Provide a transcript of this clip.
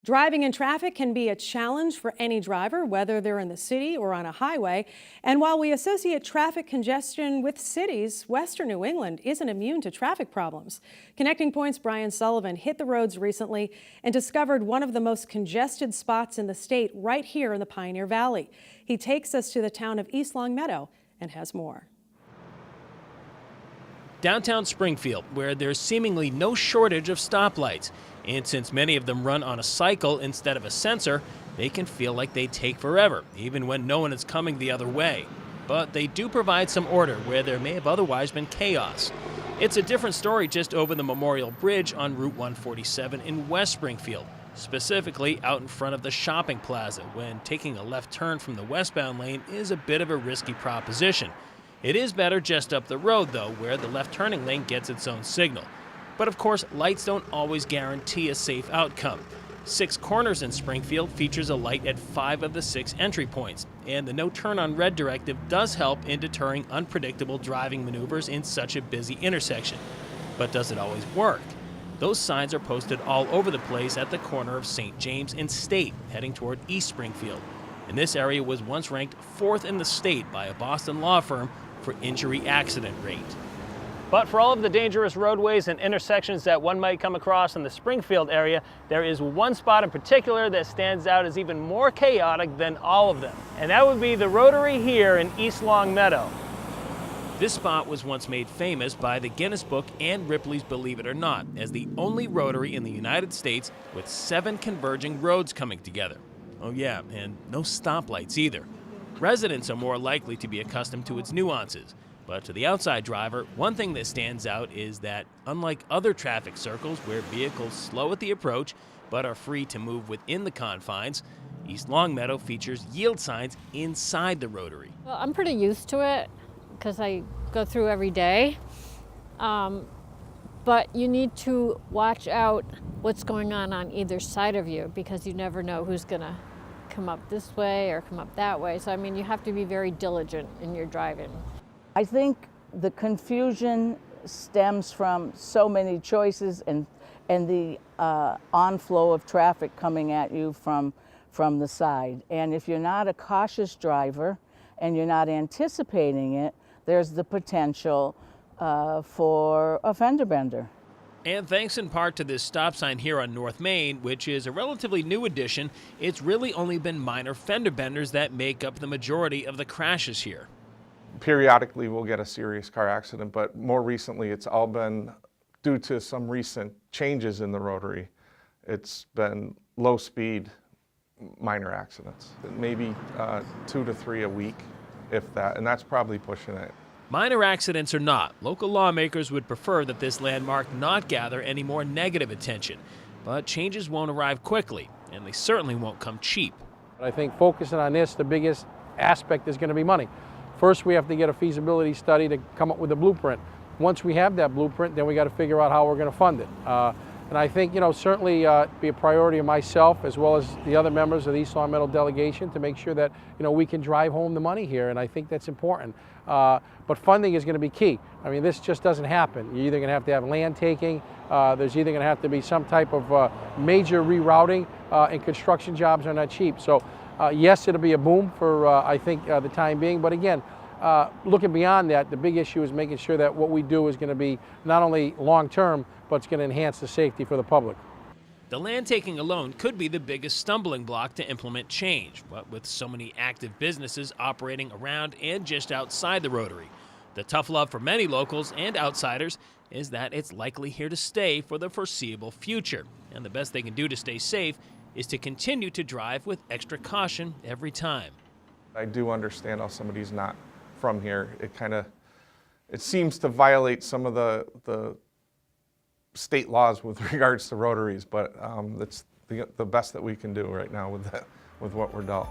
Driving in traffic can be a challenge for any driver, whether they're in the city or on a highway. And while we associate traffic congestion with cities, Western New England isn't immune to traffic problems. Connecting Point's Brian Sullivan hit the roads recently and discovered one of the most congested spots in the state right here in the Pioneer Valley. He takes us to the town of East Longmeadow and has more. Downtown Springfield, where there's seemingly no shortage of stoplights. And since many of them run on a cycle instead of a sensor, they can feel like they take forever, even when no one is coming the other way. But they do provide some order where there may have otherwise been chaos. It's a different story just over the Memorial Bridge on Route 147 in West Springfield, specifically out in front of the shopping plaza, when taking a left turn from the westbound lane is a bit of a risky proposition. It is better just up the road, though, where the left turning lane gets its own signal. But of course, lights don't always guarantee a safe outcome. Six Corners in Springfield features a light at 5 of the 6 entry points, and the no turn on red directive does help in deterring unpredictable driving maneuvers in such a busy intersection. But does it always work? Those signs are posted all over the place at the corner of St. James and State, heading toward East Springfield. And this area was once ranked 4th in the state by a Boston law firm for injury accident rate. But for all of the dangerous roadways and intersections that one might come across in the Springfield area, there is one spot in particular that stands out as even more chaotic than all of them. And that would be the rotary here in East Longmeadow. This spot was once made famous by the Guinness Book and Ripley's Believe It or Not as the only rotary in the United States with 7 converging roads coming together. Oh yeah, and no stoplights either. Residents are more likely to be accustomed to its nuances. But to the outside driver, one thing that stands out is that, unlike other traffic circles where vehicles slow at the approach but are free to move within the confines, East Longmeadow features yield signs inside the rotary. Well, I'm pretty used to it because I go through every day. But you need to watch out what's going on either side of you because you never know who's going to come up this way or come up that way. So, I mean, you have to be very diligent in your driving. I think the confusion stems from so many choices and the onflow of traffic coming at you from the side. And if you're not a cautious driver and you're not anticipating it, there's the potential for a fender bender. And thanks in part to this stop sign here on North Main, which is a relatively new addition, it's really only been minor fender benders that make up the majority of the crashes here. Periodically we'll get a serious car accident, but more recently it's all been due to some recent changes in the rotary. It's been low speed minor accidents, maybe 2 to 3 a week, if that, and that's probably pushing it. Minor accidents or not, local lawmakers would prefer that this landmark not gather any more negative attention. But changes won't arrive quickly, and they certainly won't come cheap. I think focusing on this, the biggest aspect is going to be money. First, we have to get a feasibility study to come up with a blueprint. Once we have that blueprint, then we got to figure out how we're going to fund it. And I think, certainly be a priority of myself as well as the other members of the East Longmeadow delegation to make sure that, we can drive home the money here, and I think that's important. But funding is going to be key. I mean, this just doesn't happen. You're either going to have land taking, there's either going to have to be some type of major rerouting, and construction jobs are not cheap. So yes, it'll be a boom for, I think, the time being, but again, looking beyond that, the big issue is making sure that what we do is going to be not only long-term, but it's going to enhance the safety for the public. The land taking alone could be the biggest stumbling block to implement change, but with so many active businesses operating around and just outside the rotary, the tough love for many locals and outsiders is that it's likely here to stay for the foreseeable future. And the best they can do to stay safe is to continue to drive with extra caution every time. I do understand how somebody's not from here. It seems to violate some of the state laws with regards to rotaries, but that's the best that we can do right now with what we're dealt.